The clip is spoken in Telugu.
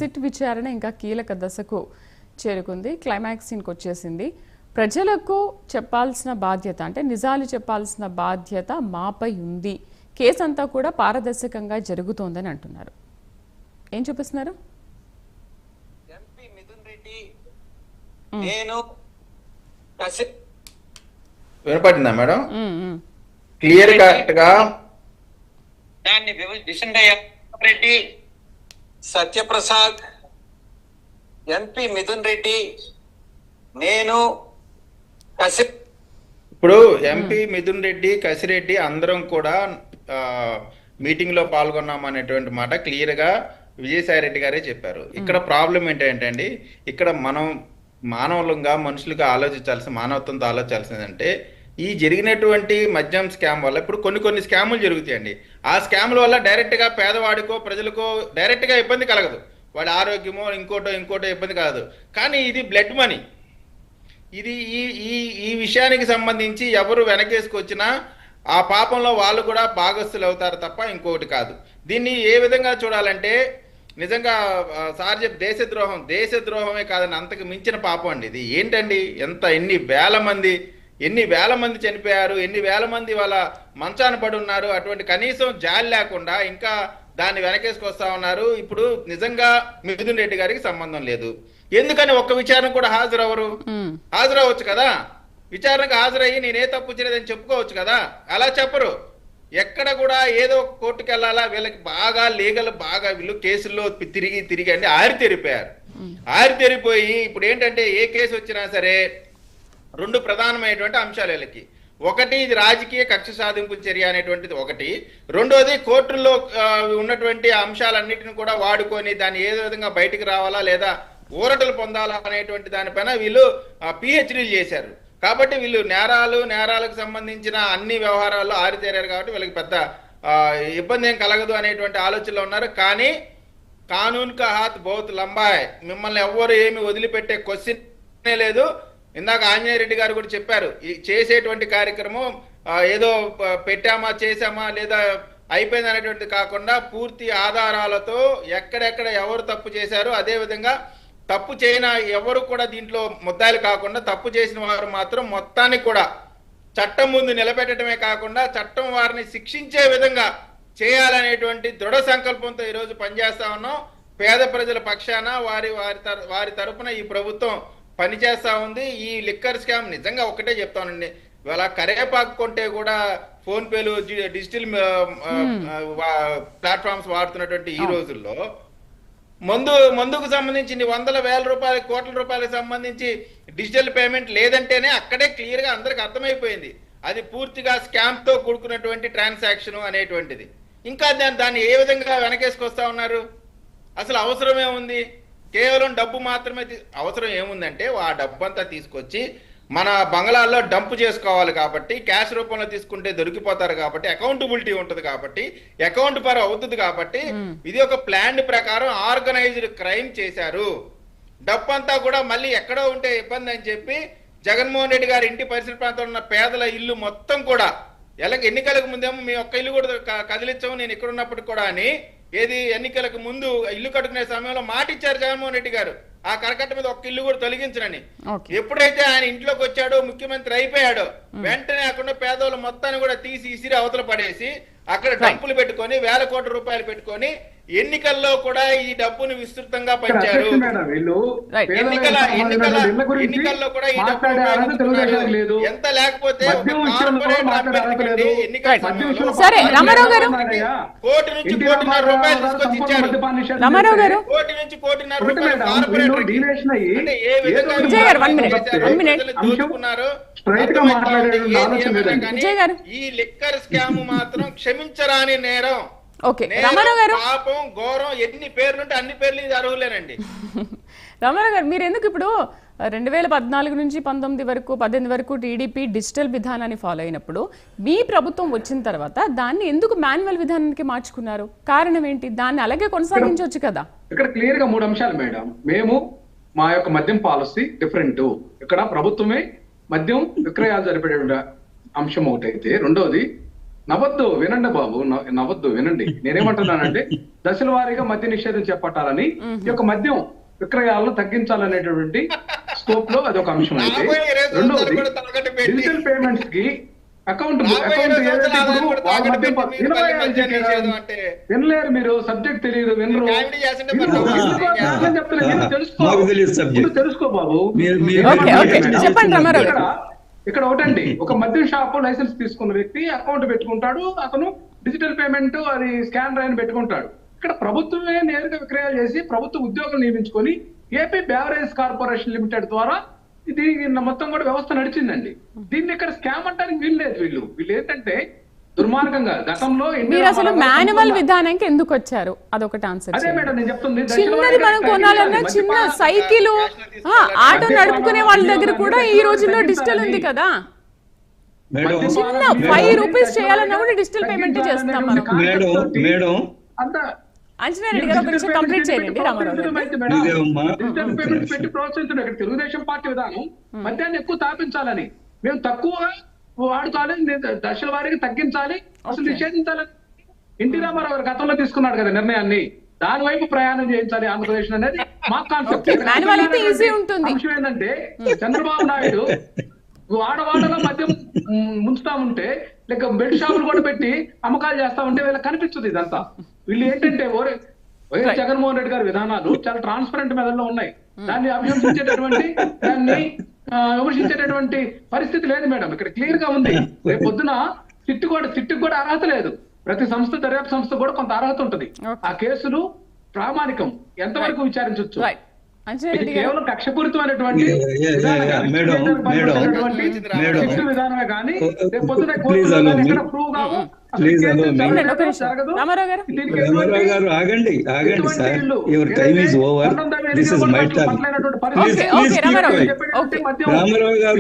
సిట్ విచారణ ఇంకా కీలక దశకు చేరుకుంది. క్లైమాక్స్ సీన్కి వచ్చేసింది. ప్రజలకు చెప్పాల్సిన బాధ్యత అంటే నిజాలు చెప్పాల్సిన బాధ్యత మాపై ఉంది. కేసు అంతా కూడా పారదర్శకంగా జరుగుతోందని అంటున్నారు. ఏం చూపిస్తున్నారు? ఎంపీ మిథున్ రెడ్డి నేను వినపడిందా మేడం? క్లియర్ కట్ గా దాన్ని విషంగా రెడ్డి సత్యప్రసాద్ ఎంపీ మిథున్ రెడ్డి నేను ఇప్పుడు ఎంపీ మిథున్ రెడ్డి కసిరెడ్డి అందరం కూడా మీటింగ్ లో పాల్గొన్నాం అనేటువంటి మాట క్లియర్ గా విజయసాయి రెడ్డి గారే చెప్పారు. ఇక్కడ ప్రాబ్లం ఏంటంటే ఇక్కడ మనం మానవులంగా మనుషులుగా ఆలోచించాల్సిన మానవత్వంతో ఆలోచించాల్సిందంటే ఈ జరిగినటువంటి మద్యం స్కామ్ వల్ల ఇప్పుడు కొన్ని స్కాములు జరుగుతాయండి. ఆ స్కాముల వల్ల డైరెక్ట్ గా పేదవాడికో ప్రజలకో డైరెక్ట్ గా ఇబ్బంది కలగదు, వాడి ఆరోగ్యమో ఇంకోటో ఇబ్బంది కాదు. కానీ ఇది బ్లడ్ మనీ. ఇది ఈ విషయానికి సంబంధించి ఎవరు వెనకేసుకొచ్చినా ఆ పాపంలో వాళ్ళు కూడా భాగస్థులు అవుతారు తప్ప ఇంకొకటి కాదు. దీన్ని ఏ విధంగా చూడాలంటే నిజంగా సార్ చెప్పి దేశద్రోహమే కాదని అంతకు మించిన పాపం అండి ఇది. ఏంటండి ఎన్ని వేల మంది చనిపోయారు, ఎన్ని వేల మంది వాళ్ళ మంచాన పడి ఉన్నారు. అటువంటి కనీసం జాలి లేకుండా ఇంకా దాన్ని వెనకేసుకొస్తా ఉన్నారు. ఇప్పుడు నిజంగా మిథున్ రెడ్డి గారికి సంబంధం లేదు, ఎందుకని ఒక్క విచారణ కూడా హాజరవచ్చు కదా. విచారణకు హాజరయ్యి నేనే తప్పు చేయలేదని చెప్పుకోవచ్చు కదా. అలా చెప్పరు. ఎక్కడ కూడా ఏదో కోర్టుకు వెళ్ళాలా, వీళ్ళకి బాగా లీగల్ బాగా వీళ్ళు కేసుల్లో తిరిగి అంటే ఆరితేరిపోయి ఇప్పుడు ఏంటంటే ఏ కేసు వచ్చినా సరే రెండు ప్రధానమైనటువంటి అంశాలు వీళ్ళకి. ఒకటి ఇది రాజకీయ కక్ష సాధింపు చర్య అనేటువంటిది ఒకటి. రెండోది కోర్టుల్లో ఉన్నటువంటి అంశాలన్నిటిని కూడా వాడుకొని దాన్ని ఏదో విధంగా బయటికి రావాలా లేదా ఊరటలు పొందాలా అనేటువంటి దానిపైన వీళ్ళు పిహెచ్డీలు చేశారు. కాబట్టి వీళ్ళు నేరాలకు సంబంధించిన అన్ని వ్యవహారాల్లో ఆరితేరారు. కాబట్టి వీళ్ళకి పెద్ద ఇబ్బంది ఏం కలగదు అనేటువంటి ఆలోచనలో ఉన్నారు. కానీ కానూన్ కా హాత్ బహుత్ లంబాయ్, మిమ్మల్ని ఎవ్వరు ఏమి వదిలిపెట్టే క్వశ్చనే లేదు. ఇందాక ఆంజనేయ రెడ్డి గారు కూడా చెప్పారు, ఈ చేసేటువంటి కార్యక్రమం ఏదో పెట్టామా చేసామా లేదా అయిపోయింది అనేటువంటిది కాకుండా పూర్తి ఆధారాలతో ఎక్కడెక్కడ ఎవరు తప్పు చేశారు, అదేవిధంగా తప్పు చేయని ఎవరు కూడా దీంట్లో ముద్దాయిలు కాకుండా తప్పు చేసిన వారు మాత్రం మొత్తాన్ని కూడా చట్టం ముందు నిలబెట్టడమే కాకుండా చట్టం వారిని శిక్షించే విధంగా చేయాలనేటువంటి దృఢ సంకల్పంతో ఈరోజు పనిచేస్తా ఉన్నాం. పేద ప్రజల పక్షాన వారి తరపున ఈ ప్రభుత్వం పనిచేస్తా ఉంది. ఈ లిక్కర్ స్కామ్ నిజంగా ఒకటే చెప్తానండి, ఇవాళ కరేపాకు కొంటే కూడా ఫోన్ పేలు డిజిటల్ ప్లాట్ఫామ్స్ వాడుతున్నటువంటి ఈ రోజుల్లో మందుకు సంబంధించి వందల వేల రూపాయలు కోట్ల రూపాయలకు సంబంధించి డిజిటల్ పేమెంట్ లేదంటేనే అక్కడే క్లియర్ గా అందరికి అర్థమైపోయింది అది పూర్తిగా స్కామ్ తో కూడుకున్నటువంటి ట్రాన్సాక్షన్ అనేటువంటిది. ఇంకా దాన్ని ఏ విధంగా వెనకేసుకొస్తా ఉన్నారు? అసలు అవసరం ఏముంది? కేవలం డబ్బు మాత్రమే అవసరం ఏముందంటే ఆ డబ్బు అంతా తీసుకొచ్చి మన బంగ్లాల్లో డంప్ చేసుకోవాలి కాబట్టి, క్యాష్ రూపంలో తీసుకుంటే దొరికిపోతారు కాబట్టి, అకౌంటబిలిటీ ఉంటుంది కాబట్టి, అకౌంట్ పరం అవుతుంది కాబట్టి, ఇది ఒక ప్లాన్ ప్రకారం ఆర్గనైజ్డ్ క్రైమ్ చేశారు. డబ్బు అంతా కూడా మళ్ళీ ఎక్కడో ఉంటే ఇబ్బంది అని చెప్పి జగన్మోహన్ రెడ్డి గారి ఇంటి పరిసర ప్రాంతంలో ఉన్న పేదల ఇల్లు మొత్తం కూడా ఎన్నికలకు ముందేమో మీ ఒక్క ఇల్లు కూడా కదిలించాము నేను ఇక్కడ ఉన్నప్పటికి కూడా అని ఎన్నికలకు ముందు ఇల్లు కట్టుకునే సమయంలో మాట ఇచ్చారు జగన్మోహన్ రెడ్డి గారు, ఆ కరకట్ట మీద ఒక్క ఇల్లు కూడా తొలగించనని. ఎప్పుడైతే ఆయన ఇంట్లోకి వచ్చాడో ముఖ్యమంత్రి అయిపోయాడో వెంటనే అక్కడ పేదోళ్ళు మొత్తాన్ని కూడా తీసి ఇసిరి అవతల పడేసి అక్కడ డబ్బులు పెట్టుకొని వేల కోట్ల రూపాయలు పెట్టుకొని ఎన్నికల్లో కూడా ఈ డబ్బును విస్తృతంగా పంచారు. ఎన్నికల్లో కూడా ఈ డబ్బు ఎంత లేకపోతే సరే రామారావు గారు, కోటి నుంచి కోటిన్నర రూపాయలు తీసుకొచ్చి ఇచ్చారు. రామారావు గారు, కోటి నుంచి కోటిన్నర రూపాయలు కార్పొరేటర్కి అంటే ఏ విధంగా దోచుకున్నారో ఈ లిక్కర్ స్కామ్ మాత్రం క్షమించరాని నేరం. పాపం ఘోరం. ఎన్ని పేర్లుంటే అన్ని పేర్లు ఇది అర్హులేనండి. రామారావు గారు, మీరు ఎందుకు ఇప్పుడు 2014 నుంచి 18 వరకు టీడీపీ డిజిటల్ విధానాన్ని ఫాలో అయినప్పుడు మీ ప్రభుత్వం వచ్చిన తర్వాత దాన్ని ఎందుకు మాన్యువల్ విధానానికి మార్చుకున్నారు? కారణం ఏంటి? దాన్ని అలాగే కొనసాగించవచ్చు కదా. ఇక్కడ క్లియర్ గా 3 అంశాలు మేడం. మేము మా యొక్క మద్యం పాలసీ డిఫరెంట్. ఇక్కడ ప్రభుత్వమే మద్యం విక్రయాలు జరిపే అంశం ఒకటైతే, రెండోది నవ్వద్దు, వినండి బాబు, నవ్వద్దు, వినండి. నేనేమంటున్నానంటే దశల వారీగా మద్య నిషేధం చేపట్టాలని, ఈ యొక్క మద్యం విక్రయాలను తగ్గించాలనేటువంటి స్కోప్ లో అదొక అంశం అయితే, రెండోది డిజిటల్ పేమెంట్స్ కి అకౌంట్ వినలేరు మీరు, సబ్జెక్ట్ తెలియదు, వినరు. తెలుసుకో బాబు. ఇక్కడ ఒకటండి, ఒక మద్యం షాప్ లైసెన్స్ తీసుకున్న వ్యక్తి అకౌంట్ పెట్టుకుంటాడు, అతను డిజిటల్ పేమెంట్ అది స్కానర్ అని పెట్టుకుంటాడు. ఇక్కడ ప్రభుత్వమే నేరుగా విక్రయాలు చేసి ప్రభుత్వ ఉద్యోగులు నియమించుకొని ఏపీ బెవరేజ్ కార్పొరేషన్ లిమిటెడ్ ద్వారా ఇది మొత్తం కూడా వ్యవస్థ నడిచిందండి. దీన్ని ఇక్కడ స్కామ్ అంటానికి వీళ్ళు ఏంటంటే దుర్మార్గంగా గతంలో మీరు అసలు మాన్యువల్ విధానానికి ఎందుకు వచ్చారు, అదొకటి ఆన్సర్. అదే మేడం నేను చెప్తుంది. చిన్నది మనం కొనాలన్నా చిన్న సైకిల్ ఆటో నడుపుకునే వాళ్ళ దగ్గర కూడా ఈ రోజుల్లో డిజిటల్ ఉంది కదా. చిన్న 5 రూపీస్ చేయాలన్నా కూడా డిజిటల్ పేమెంట్ చేస్తాం మనం. అంజనా రెడ్డి గారు ఒక కంప్లీట్ చేయండి. డిజిటల్ పేమెంట్ పెట్టి ప్రోత్సహించడం ఇక్కడ తెలుగుదేశం పార్టీ విధానం మద్యాన్ని ఎక్కువ తాపించాలని, మేము తక్కువగా వాడుకోవాలి, దశల వారీగా తగ్గించాలి, అసలు నిషేధించాలని ఎన్టీ రామారావు గారు గతంలో తీసుకున్నాడు కదా నిర్ణయాన్ని. దాని వైపు ప్రయాణం చేయించాలి ఆంధ్రప్రదేశ్ అనేది మా కాన్సెప్ట్. అంశం ఏంటంటే చంద్రబాబు నాయుడు వాడవాడలో మద్యం ముంచుతా ఉంటే, లేక బెడ్ షాపులు కూడా పెట్టి అమ్మకాలు చేస్తా ఉంటే వీళ్ళకి కనిపించదు ఇదంతా. వీళ్ళు ఏంటంటే వైఎస్ జగన్మోహన్ రెడ్డి గారి విధానాలు చాలా ట్రాన్స్పరెంట్ మెథడ్ లో ఉన్నాయి. దాన్ని విమర్శించేటటువంటి పరిస్థితి లేదు మేడం. ఇక్కడ క్లియర్ గా ఉంది. రేపు పొద్దున సిట్టు కూడా అర్హత లేదు. ప్రతి సంస్థ, దర్యాప్తు సంస్థ కూడా కొంత అర్హత ఉంటుంది. ఆ కేసులు ప్రామాణికం ఎంతవరకు విచారించవచ్చు. కేవలం కక్షపూరితమైనటువంటి విధానమే కానీ రేపు పొద్దున ఎక్కడ ప్రూవ్ కావు. రామారావు గారు ఆగండి sir, your time is over. This is my turn. Ramarao గారు